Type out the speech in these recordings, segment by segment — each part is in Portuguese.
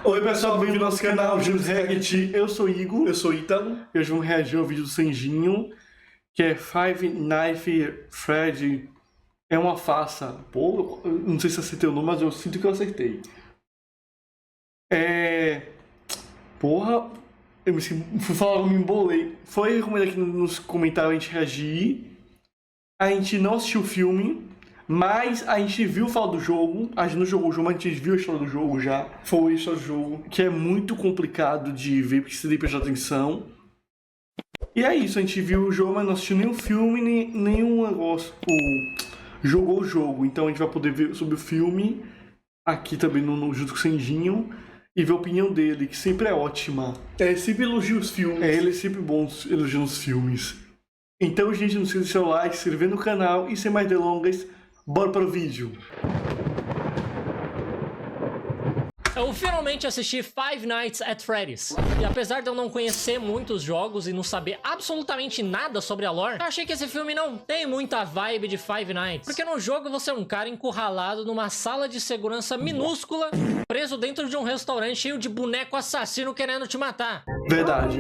Oi pessoal, bem-vindo ao nosso canal Júnior React. Eu sou Igor, eu sou Ítalo. E hoje vamos reagir ao vídeo do Sanjinho, que é Five Nights at Freddy's. É uma farsa. Pô, eu não sei se acertei o nome, mas eu sinto que eu acertei. Porra, fui falar, eu me embolei. Foi recomendado aqui nos comentários a gente reagir. A gente não assistiu o filme, mas a gente viu falar do jogo. A gente não jogou o jogo, mas a gente viu a história do jogo já. Foi a história do jogo, que é muito complicado de ver, porque você tem que prestar atenção. E é isso, a gente viu o jogo, mas não assistiu nenhum filme, nenhum negócio. Jogou o jogo, então a gente vai poder ver sobre o filme aqui também junto com o Sanjinho e ver a opinião dele, que sempre é ótima. Ele sempre elogia os filmes. Ele é sempre bom elogiando os filmes. Então, gente, não esqueça de deixar o like, se inscrever no canal e sem mais delongas, bora para o vídeo. Eu finalmente assisti Five Nights at Freddy's. E apesar de eu não conhecer muitos jogos e não saber absolutamente nada sobre a lore, eu achei que esse filme não tem muita vibe de Five Nights. Porque no jogo você é um cara encurralado numa sala de segurança minúscula, preso dentro de um restaurante cheio de boneco assassino querendo te matar. Verdade.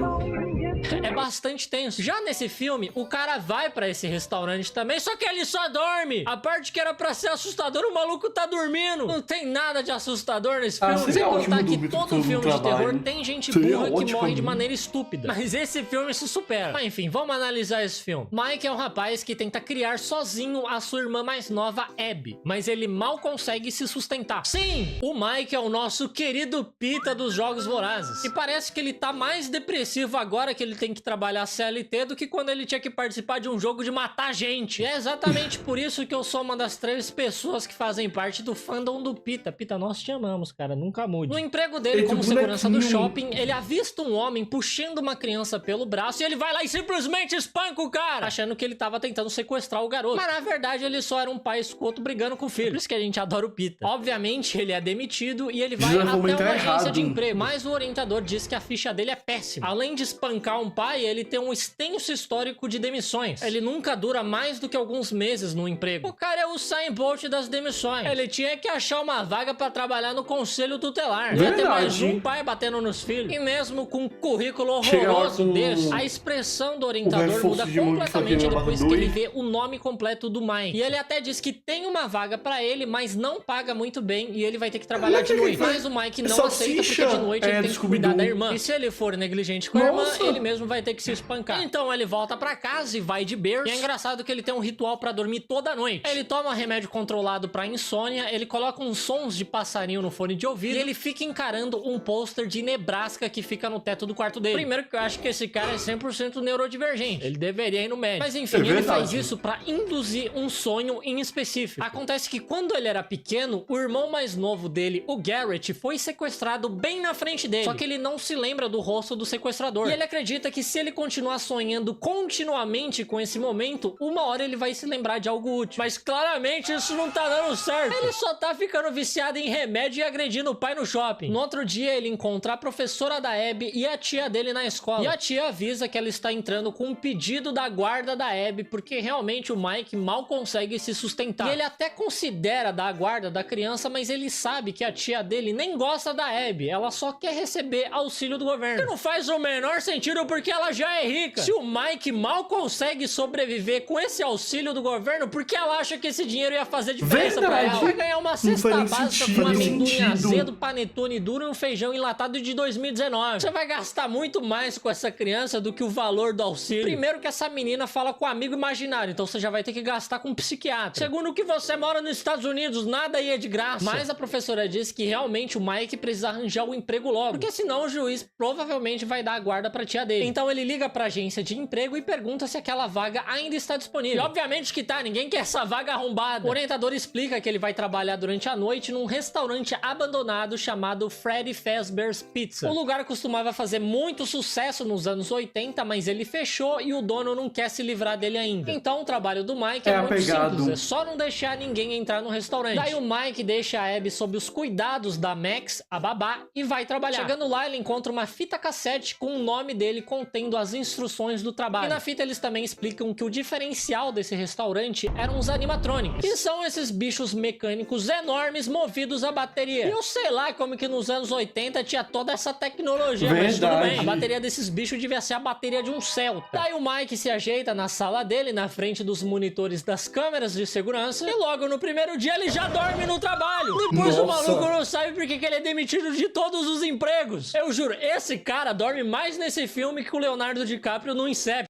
É bastante tenso. Já nesse filme, o cara vai pra esse restaurante também, só que ele só dorme. A parte que era pra ser assustador, o maluco tá dormindo. Não tem nada de assustador nesse filme. Sem contar que todo filme de terror tem gente burra que morre de maneira estúpida. Mas esse filme se supera. Mas enfim, vamos analisar esse filme. Mike é um rapaz que tenta criar sozinho a sua irmã mais nova, Abby. Mas ele mal consegue se sustentar. Sim, o Mike é o nosso querido Pita dos Jogos Vorazes. E parece que ele tá mais depressivo agora que ele tem que trabalhar CLT do que quando ele tinha que participar de um jogo de matar gente. E é exatamente por isso que eu sou uma das 3 pessoas que fazem parte do fandom do Pita. Pita, nós te amamos, cara, nunca mude. No emprego dele como segurança do shopping, ele avista um homem puxando uma criança pelo braço e ele vai lá e simplesmente espanca o cara, achando que ele tava tentando sequestrar o garoto. Mas na verdade ele só era um pai escroto brigando com o filho. Por isso que a gente adora o Pita. Obviamente ele é demitido e ele vai até uma agência de emprego, mas o orientador diz que a ficha dele é péssima. Além de espancar um pai, ele tem um extenso histórico de demissões. Ele nunca dura mais do que alguns meses no emprego. O cara é o Usain Bolt das demissões. Ele tinha que achar uma vaga pra trabalhar no conselho tutelar. Ia ter mais um pai batendo nos filhos. E mesmo com um currículo horroroso desse, a expressão do orientador muda completamente depois que ele vê o nome completo do Mike. E ele até diz que tem uma vaga pra ele, mas não paga muito bem e ele vai ter que trabalhar de noite. Mas o Mike não aceita porque de noite ele tem que cuidar da irmã. E se ele for negligente com a irmã, ele mesmo vai ter que se espancar. Então ele volta pra casa e vai de berço. E é engraçado que ele tem um ritual pra dormir toda noite. Ele toma remédio controlado pra insônia, ele coloca uns sons de passarinho no fone de ouvido e ele fica encarando um pôster de Nebraska que fica no teto do quarto dele. Primeiro que eu acho que esse cara é 100% neurodivergente. Ele deveria ir no médico. Mas enfim, ele faz isso pra induzir um sonho em específico. Acontece que quando ele era pequeno, o irmão mais novo dele, o Garrett, foi sequestrado bem na frente dele. Só que ele não se lembra do rosto do sequestrador. E ele acredita que se ele continuar sonhando continuamente com esse momento, uma hora ele vai se lembrar de algo útil. Mas claramente isso não tá dando certo. Ele só tá ficando viciado em remédio e agredindo o pai no shopping. No outro dia ele encontra a professora da Abby e a tia dele na escola. E a tia avisa que ela está entrando com um pedido da guarda da Abby, porque realmente o Mike mal consegue se sustentar. E ele até considera dar a guarda da criança, mas ele sabe que a tia dele nem gosta da Abby. Ela só quer receber auxílio do governo. Que não faz o menor sentido porque ela já é rica. Se o Mike mal consegue sobreviver com esse auxílio do governo, por que ela acha que esse dinheiro ia fazer diferença pra ela? Vai ganhar uma cesta básica com amendoim azedo, panetone duro e um feijão enlatado de 2019. Você vai gastar muito mais com essa criança do que o valor do auxílio. Primeiro que essa menina fala com um amigo imaginário, então você já vai ter que gastar com um psiquiatra. Segundo que você mora nos Estados Unidos, nada aí é de graça. Mas a professora diz que realmente o Mike precisa arranjar o emprego logo, porque senão o juiz provavelmente vai dar a guarda pra tia dele. Então ele liga pra agência de emprego e pergunta se aquela vaga ainda está disponível. E obviamente que tá, ninguém quer essa vaga arrombada. O orientador explica que ele vai trabalhar durante a noite num restaurante abandonado chamado Freddy Fazbear's Pizza. O lugar costumava fazer muito sucesso nos anos 80, mas ele fechou e o dono não quer se livrar dele ainda. Então o trabalho do Mike é muito simples, é só não deixar ninguém entrar no restaurante. Daí o Mike deixa a Abby sob os cuidados da Max, a babá, e vai trabalhar. Chegando lá, ele encontra uma fita cassete com o nome dele dele contendo as instruções do trabalho. E na fita eles também explicam que o diferencial desse restaurante eram os animatronics, que são esses bichos mecânicos enormes movidos a bateria. E eu sei lá como que nos anos 80 tinha toda essa tecnologia, mas tudo bem. A bateria desses bichos devia ser a bateria de um Celta. Daí o Mike se ajeita na sala dele, na frente dos monitores das câmeras de segurança, e logo no primeiro dia ele já dorme no trabalho. Depois o maluco não sabe por que ele é demitido de todos os empregos. Eu juro, esse cara dorme mais nesse filme que o Leonardo DiCaprio no Inception.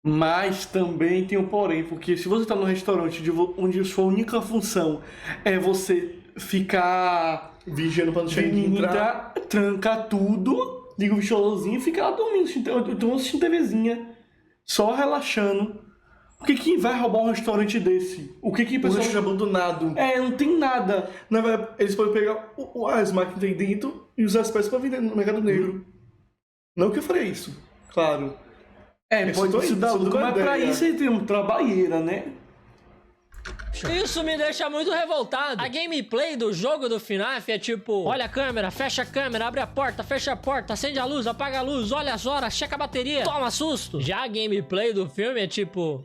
Mas também tem um porém, porque se você tá num restaurante onde sua única função é você ficar vigiando pra não ninguém entrar, trancar tudo, liga o ventiladorzinho e fica lá dormindo, então assistindo TVzinha, só relaxando. Por que vai roubar um restaurante desse? O que pessoal... Um abandonado. Não tem nada. Na verdade, eles podem pegar as máquinas aí dentro e usar as peças pra vender no mercado negro. Não que eu farei isso, claro. Pode se dar lucro, mas pra isso ele tem uma trabalheira, né? Isso me deixa muito revoltado. A gameplay do jogo do FNAF é tipo: olha a câmera, fecha a câmera, abre a porta, fecha a porta, acende a luz, apaga a luz, olha as horas, checa a bateria, toma susto. Já a gameplay do filme é tipo: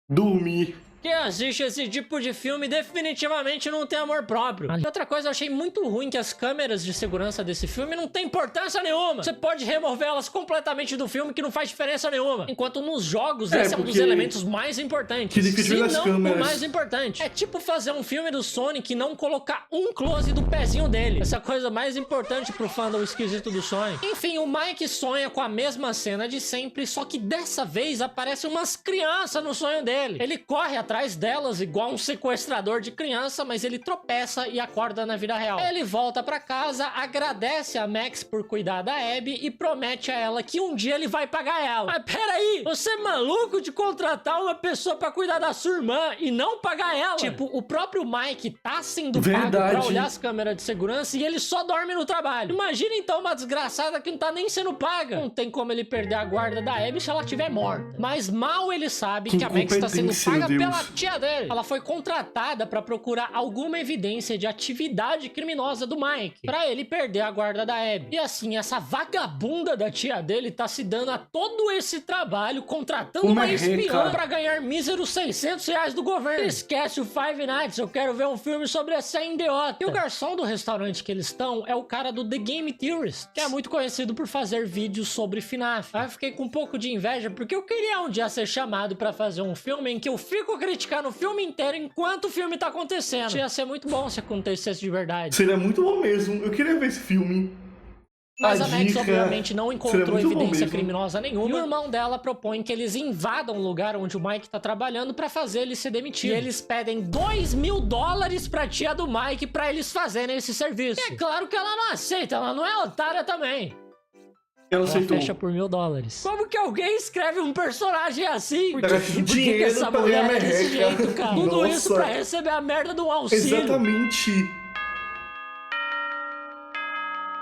dormir. Quem assiste esse tipo de filme definitivamente não tem amor próprio. E outra coisa, eu achei muito ruim que as câmeras de segurança desse filme não tem importância nenhuma. Você pode remover elas completamente do filme que não faz diferença nenhuma. Enquanto nos jogos, esse é um dos elementos mais importantes. Se não o mais importante. É tipo fazer um filme do Sonic e não colocar um close do pezinho dele. Essa é a coisa mais importante pro fandom esquisito do Sonic. Enfim, o Mike sonha com a mesma cena de sempre, só que dessa vez aparecem umas crianças no sonho dele. Ele corre atrás delas igual um sequestrador de criança, mas ele tropeça e acorda na vida real. Ele volta pra casa, agradece a Max por cuidar da Abby e promete a ela que um dia ele vai pagar ela. Mas peraí, você é maluco de contratar uma pessoa pra cuidar da sua irmã e não pagar ela? Tipo, o próprio Mike tá sendo pago pra olhar as câmeras de segurança e ele só dorme no trabalho. Imagina então uma desgraçada que não tá nem sendo paga. Não tem como ele perder a guarda da Abby se ela estiver morta. Mas mal ele sabe que a Max tá sendo paga pela tia dele. Ela foi contratada pra procurar alguma evidência de atividade criminosa do Mike, pra ele perder a guarda da Abby. E assim, essa vagabunda da tia dele tá se dando a todo esse trabalho contratando uma espiã pra ganhar míseros R$600 do governo. Esquece o Five Nights, eu quero ver um filme sobre essa idiota. E o garçom do restaurante que eles estão é o cara do The Game Theorist, que é muito conhecido por fazer vídeos sobre FNAF. Aí eu fiquei com um pouco de inveja, porque eu queria um dia ser chamado pra fazer um filme em que eu fico criticando o filme inteiro enquanto o filme tá acontecendo. Isso ia ser muito bom se acontecesse de verdade. Seria muito bom mesmo. Eu queria ver esse filme. Mas a Max obviamente não encontrou evidência criminosa nenhuma. E o irmão dela propõe que eles invadam o lugar onde o Mike tá trabalhando pra fazer ele ser demitido. E eles pedem $2.000 pra tia do Mike pra eles fazerem esse serviço. E é claro que ela não aceita, ela não é otária também. Ela fecha por $1.000. Como que alguém escreve um personagem assim? Por que essa mulher é desse jeito, cara? Tudo isso pra receber a merda do auxílio. Exatamente.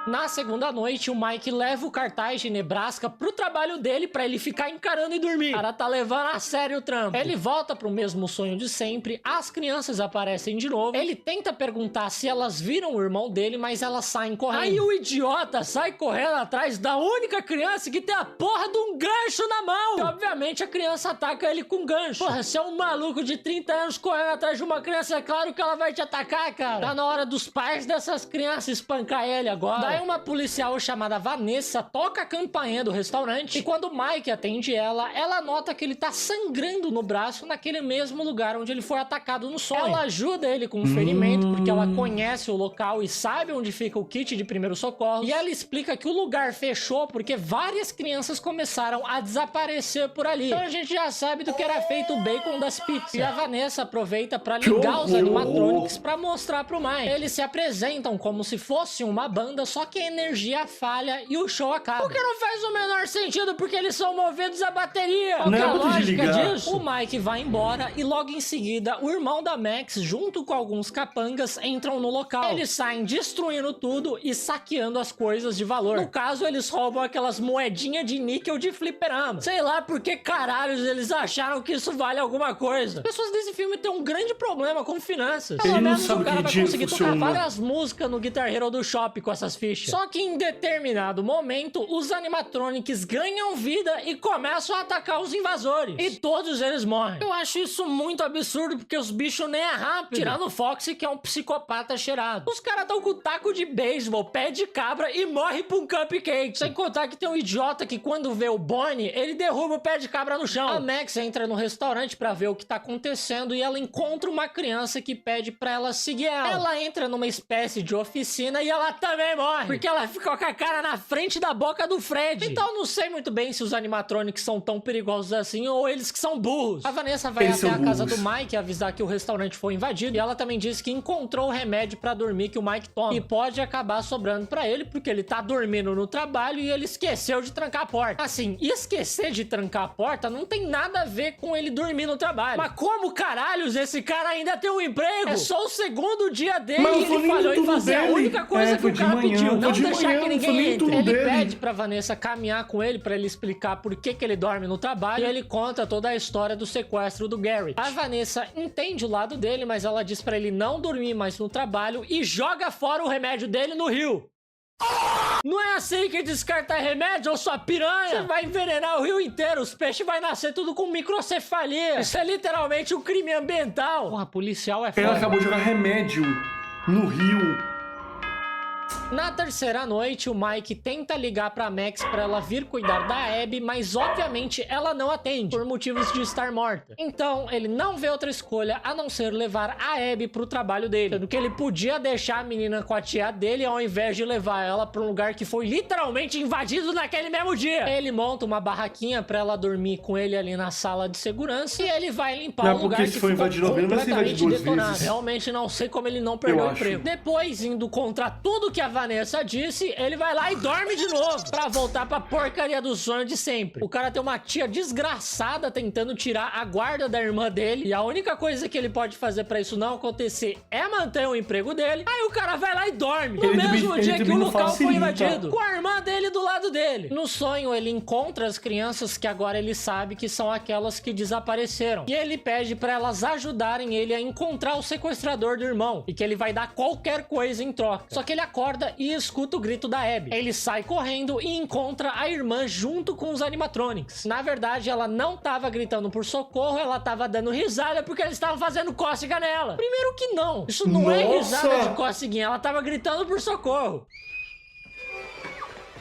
Na segunda noite, o Mike leva o cartaz de Nebraska pro trabalho dele pra ele ficar encarando e dormir. O cara tá levando a sério o trampo. Ele volta pro mesmo sonho de sempre, as crianças aparecem de novo. Ele tenta perguntar se elas viram o irmão dele, mas elas saem correndo. Aí o idiota sai correndo atrás da única criança que tem a porra de um gancho na mão. E obviamente a criança ataca ele com gancho. Porra, você é um maluco de 30 anos correndo atrás de uma criança, é claro que ela vai te atacar, cara. Tá na hora dos pais dessas crianças espancar ele agora. Aí uma policial chamada Vanessa toca a campainha do restaurante e quando o Mike atende ela nota que ele tá sangrando no braço naquele mesmo lugar onde ele foi atacado no sonho. Ela ajuda ele com um ferimento porque ela conhece o local e sabe onde fica o kit de primeiro socorro. E ela explica que o lugar fechou porque várias crianças começaram a desaparecer por ali. Então a gente já sabe do que era feito o bacon das pizzas. E a Vanessa aproveita pra ligar os animatronics pra mostrar pro Mike. Eles se apresentam como se fosse uma banda, só que a energia falha e o show acaba. O que não faz o menor sentido, porque eles são movidos a bateria. Qual que é a lógica disso? O Mike vai embora e logo em seguida o irmão da Max, junto com alguns capangas, entram no local. Eles saem destruindo tudo e saqueando as coisas de valor. No caso, eles roubam aquelas moedinhas de níquel de fliperama. Sei lá por que caralhos eles acharam que isso vale alguma coisa. As pessoas desse filme têm um grande problema com finanças. Pelo menos o cara vai conseguir tocar várias músicas no Guitar Hero do Shopping com essas fichas. ficha. Só que em determinado momento, os animatronics ganham vida e começam a atacar os invasores. E todos eles morrem. Eu acho isso muito absurdo, porque os bichos nem é rápido. Tirando o Foxy, que é um psicopata cheirado. Os caras tão com taco de beisebol, pé de cabra e morre pra um cupcake. Sem contar que tem um idiota que quando vê o Bonnie, ele derruba o pé de cabra no chão. A Max entra no restaurante pra ver o que tá acontecendo e ela encontra uma criança que pede pra ela seguir ela. Ela entra numa espécie de oficina e ela também morre, porque ela ficou com a cara na frente da boca do Fred. Então não sei muito bem se os animatronics são tão perigosos assim ou eles que são burros. A Vanessa vai até a casa do Mike avisar que o restaurante foi invadido e ela também disse que encontrou o remédio pra dormir que o Mike toma e pode acabar sobrando pra ele porque ele tá dormindo no trabalho e ele esqueceu de trancar a porta. Assim, esquecer de trancar a porta não tem nada a ver com ele dormir no trabalho. Mas como caralhos esse cara ainda tem um emprego? É só o segundo dia dele e ele falhou em fazer a única coisa que o cara pediu, não deixar que ninguém entre. Ele pede pra Vanessa caminhar com ele pra ele explicar por que ele dorme no trabalho e ele conta toda a história do sequestro do Garrett. A Vanessa entende o lado dele, mas ela diz pra ele não dormir mais no trabalho e joga fora o remédio dele no rio. Não é assim que descarta remédio, ô sua piranha! Você vai envenenar o rio inteiro, os peixes vai nascer tudo com microcefalia. Isso é literalmente um crime ambiental. Porra, policial é foda. Ela acabou de jogar remédio no rio. Na terceira noite, o Mike tenta ligar pra Max pra ela vir cuidar da Abby, mas obviamente ela não atende, por motivos de estar morta. Então, ele não vê outra escolha a não ser levar a Abby pro trabalho dele, sendo que ele podia deixar a menina com a tia dele ao invés de levar ela pra um lugar que foi literalmente invadido naquele mesmo dia. Ele monta uma barraquinha pra ela dormir com ele ali na sala de segurança e ele vai limpar o lugar que ficou completamente detonado. Realmente não sei como ele não perdeu o emprego. Depois, indo contra tudo que a Vanessa disse, ele vai lá e dorme de novo pra voltar pra porcaria do sonho de sempre. O cara tem uma tia desgraçada tentando tirar a guarda da irmã dele e a única coisa que ele pode fazer pra isso não acontecer é manter o emprego dele. Aí o cara vai lá e dorme no mesmo dia que o local foi invadido, com a irmã dele do lado dele. No sonho, ele encontra as crianças que agora ele sabe que são aquelas que desapareceram e ele pede pra elas ajudarem ele a encontrar o sequestrador do irmão e que ele vai dar qualquer coisa em troca. Só que ele acorda e escuta o grito da Abby. Ele sai correndo e encontra a irmã junto com os animatronics. Na verdade, ela não tava gritando por socorro, ela tava dando risada porque eles estavam fazendo cócega nela. Primeiro que não. Isso não é risada de coceguinha, ela tava gritando por socorro.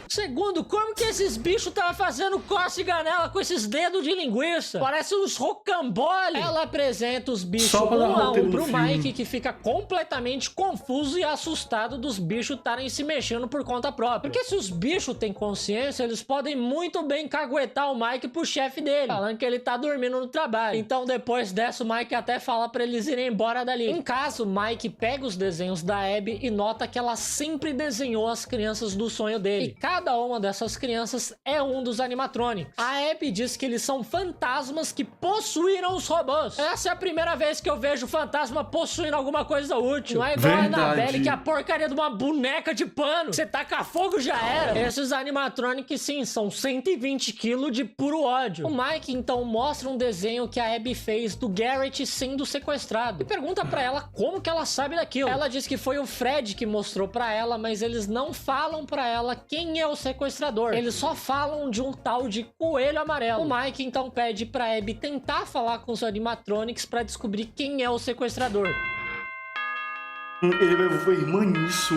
Segundo, como que esses bichos estavam fazendo cócega nela com esses dedos de linguiça? Parece uns rocambole. Ela apresenta os bichos um a um pro Mike, que fica completamente confuso e assustado dos bichos estarem se mexendo por conta própria. Porque se os bichos têm consciência, eles podem muito bem caguetar o Mike pro chefe dele, falando que ele tá dormindo no trabalho. Então depois dessa, o Mike até fala pra eles irem embora dali. Em casa, o Mike pega os desenhos da Abby e nota que ela sempre desenhou as crianças do sonho dele. E cada uma dessas crianças é um dos animatronics. A Abby diz que eles são fantasmas que possuíram os robôs. Essa é a primeira vez que eu vejo fantasma possuindo alguma coisa útil. Não é igual a Annabelle, que é a porcaria de uma boneca de pano. Você taca fogo, já era. Esses animatronics, sim, são 120 kg de puro ódio. O Mike, então, mostra um desenho que a Abby fez do Garrett sendo sequestrado. E pergunta pra ela como que ela sabe daquilo. Ela diz que foi o Fred que mostrou pra ela, mas eles não falam pra ela quem é o sequestrador. Eles só falam de um tal de coelho amarelo. O Mike então pede pra Abby tentar falar com os animatronics pra descobrir quem é o sequestrador. Ele vai ver a irmã nisso.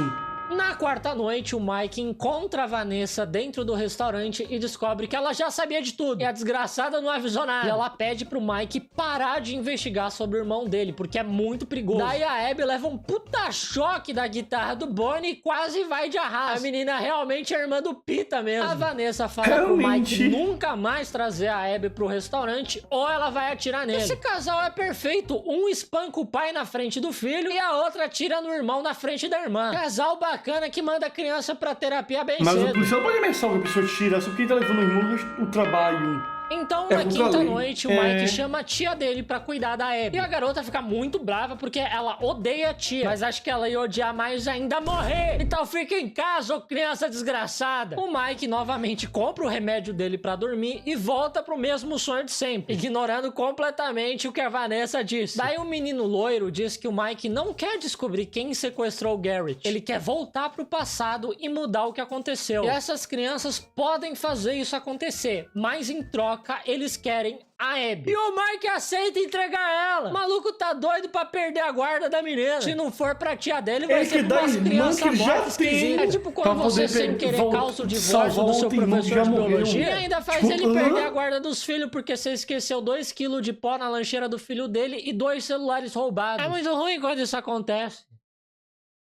Na quarta noite, o Mike encontra a Vanessa dentro do restaurante e descobre que ela já sabia de tudo. E a desgraçada não avisou nada. E ela pede pro Mike parar de investigar sobre o irmão dele, porque é muito perigoso. Daí a Abby leva um puta choque da guitarra do Bonnie e quase vai de arrasto. A menina realmente é irmã do Pita mesmo. A Vanessa fala pro Mike nunca mais trazer a Abby pro restaurante ou ela vai atirar nele. Esse casal é perfeito. Um espanca o pai na frente do filho e a outra atira no irmão na frente da irmã. Casal bacana que manda a criança pra terapia bem cedo. Mas o policial pode ameaçar o que a pessoa tira, só porque ele tá levando o irmão o trabalho. Então, É na contra a quinta lei. noite, o Mike chama a tia dele pra cuidar da Abby. E a garota fica muito brava porque ela odeia a tia, mas acha que ela ia odiar mais ainda morrer. Então fica em casa, ô criança desgraçada. O Mike novamente compra o remédio dele pra dormir e volta pro mesmo sonho de sempre, ignorando completamente o que a Vanessa disse. Daí o menino loiro diz que o Mike não quer descobrir quem sequestrou o Garrett. Ele quer voltar pro passado e mudar o que aconteceu. E essas crianças podem fazer isso acontecer, mas em troca eles querem a Abby. E o Mike aceita entregar ela. O maluco tá doido pra perder a guarda da menina. Se não for pra tia dele, vai ser pra umas crianças mortas esquisitas. É tipo quando você sem querer causa o divórcio do seu professor de biologia e ainda faz ele perder a guarda dos filhos porque você esqueceu 2 kg de pó na lancheira do filho dele e 2 celulares roubados. É muito ruim quando isso acontece.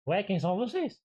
Ué, quem são vocês?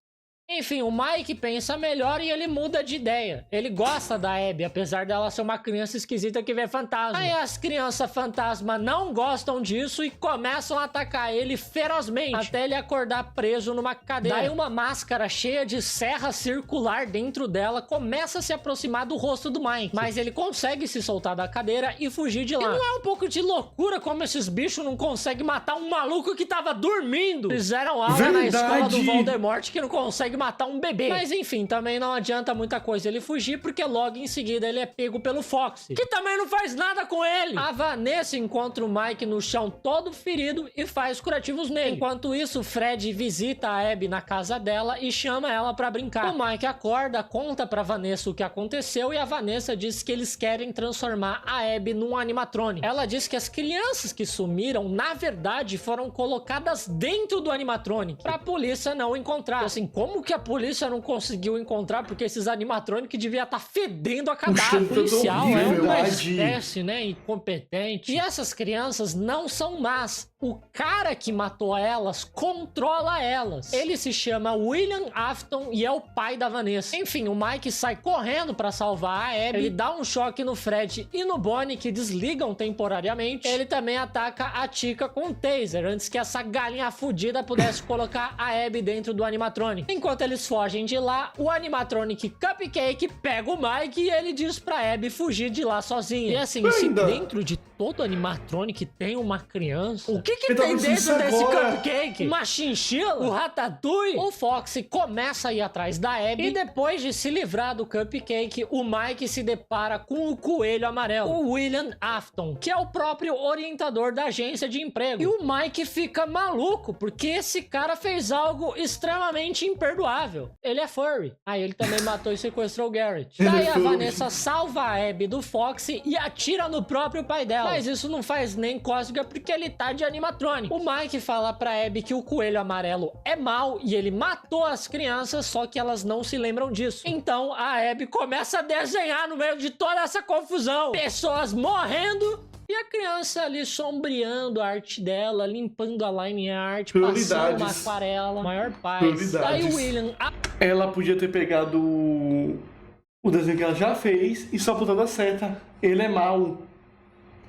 Enfim, o Mike pensa melhor e ele muda de ideia. Ele gosta da Abby, apesar dela ser uma criança esquisita que vê fantasma. Aí as crianças fantasma não gostam disso e começam a atacar ele ferozmente, até ele acordar preso numa cadeira. Daí uma máscara cheia de serra circular dentro dela começa a se aproximar do rosto do Mike. Mas ele consegue se soltar da cadeira e fugir de lá. E não é um pouco de loucura como esses bichos não conseguem matar um maluco que tava dormindo? Fizeram aula na escola do Voldemort que não consegue matar um bebê. Mas enfim, também não adianta muita coisa ele fugir, porque logo em seguida ele é pego pelo Foxy, que também não faz nada com ele. A Vanessa encontra o Mike no chão todo ferido e faz curativos nele. Enquanto isso, Fred visita a Abby na casa dela e chama ela pra brincar. O Mike acorda, conta pra Vanessa o que aconteceu e a Vanessa diz que eles querem transformar a Abby num animatrônico. Ela diz que as crianças que sumiram, na verdade, foram colocadas dentro do animatrônico pra polícia não encontrar. Assim, como que a polícia não conseguiu encontrar? Porque esses animatrônicos devia estar fedendo a cadáver. O policial é uma espécie, né, incompetente. E essas crianças não são más. O cara que matou elas controla elas. Ele se chama William Afton e é o pai da Vanessa. Enfim, o Mike sai correndo pra salvar a Abby. Ele dá um choque no Fred e no Bonnie, que desligam temporariamente. Ele também ataca a Tika com um taser, antes que essa galinha fudida pudesse colocar a Abby dentro do animatrônico. Enquanto eles fogem de lá, o animatronic Cupcake pega o Mike e ele diz pra Abby fugir de lá sozinha. E assim, se dentro de todo animatronic tem uma criança, o que tem dentro desse Cupcake? Uma chinchila? O Ratatouille? O Foxy começa a ir atrás da Abby e depois de se livrar do Cupcake, o Mike se depara com o coelho amarelo, o William Afton, que é o próprio orientador da agência de emprego. E o Mike fica maluco, porque esse cara fez algo extremamente imperdoável. Ele é furry. Aí ele também matou e sequestrou o Garrett. Daí a Vanessa salva a Abby do Foxy e atira no próprio pai dela. Mas isso não faz nem cócega porque ele tá de animatrônico. O Mike fala pra Abby que o coelho amarelo é mau e ele matou as crianças, só que elas não se lembram disso. Então a Abby começa a desenhar no meio de toda essa confusão. Pessoas morrendo e a criança ali sombreando a arte dela, limpando a line art, passando uma aquarela. Maior paz. Daí o William... Ela podia ter pegado o desenho que ela já fez e só botado a seta. Ele é mau.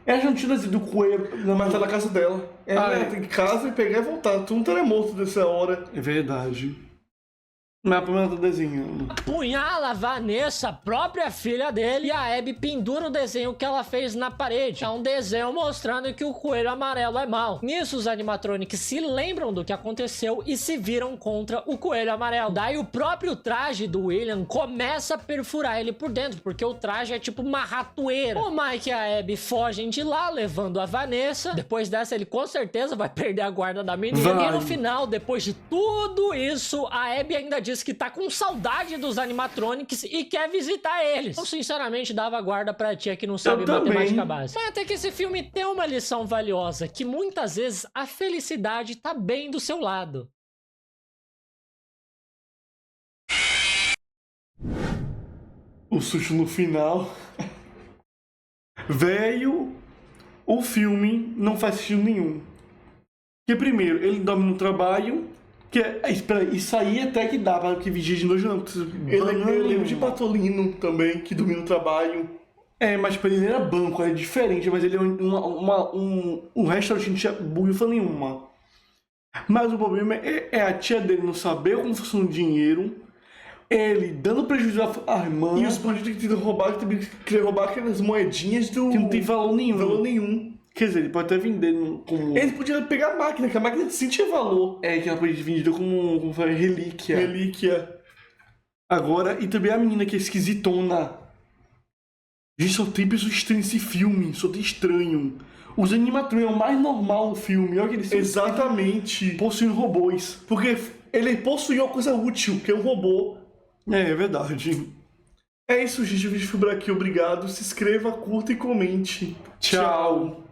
Ela já não tinha do coelho na matar na casa dela. Ela tem que ir em casa e pegar e voltar. Tu não teria morto dessa hora. É verdade. Não é a primeira do desenho. Apunhala a Vanessa, própria filha dele, e a Abby pendura o desenho que ela fez na parede. É um desenho mostrando que o coelho amarelo é mau. Nisso, os animatronics se lembram do que aconteceu e se viram contra o coelho amarelo. Daí o próprio traje do William começa a perfurar ele por dentro, porque o traje é tipo uma ratoeira. O Mike e a Abby fogem de lá, levando a Vanessa. Depois dessa, ele com certeza vai perder a guarda da menina. E no final, depois de tudo isso, a Abby ainda diz que tá com saudade dos animatronics e quer visitar eles. Eu sinceramente dava guarda pra tia que não sabe matemática básica. Mas até que esse filme tem uma lição valiosa, que muitas vezes a felicidade tá bem do seu lado. O susto no final. Velho, o filme não faz sentido nenhum. Porque primeiro, ele dorme no trabalho. Espera, isso aí até que dá para que vigia de noite não. Eu lembro de Patolino também, que dormia no trabalho. Mas tipo, ele era banco, era diferente, mas ele é um restaurante não tinha bufa nenhuma. Mas o problema é a tia dele não saber como funciona o dinheiro, Ele dando prejuízo à irmã. E os bandidos que tentam roubar, que também queriam roubar aquelas moedinhas que não tem valor nenhum. valor nenhum. Quer dizer, ele pode até vender como... Eles podiam pegar a máquina, que a máquina sim tinha valor. É, que ela pode ser vendida como relíquia. Relíquia. Agora, e também a menina que é esquisitona. Gente, só tem pessoas estranhas nesse filme, só tem estranho. Os animatrônicos é o mais normal do filme, olha que eles Exatamente. possuem robôs. Porque ele possuía uma coisa útil, que é um robô. É verdade. É isso, gente. O vídeo foi por aqui. Obrigado. Se inscreva, curta e comente. Tchau.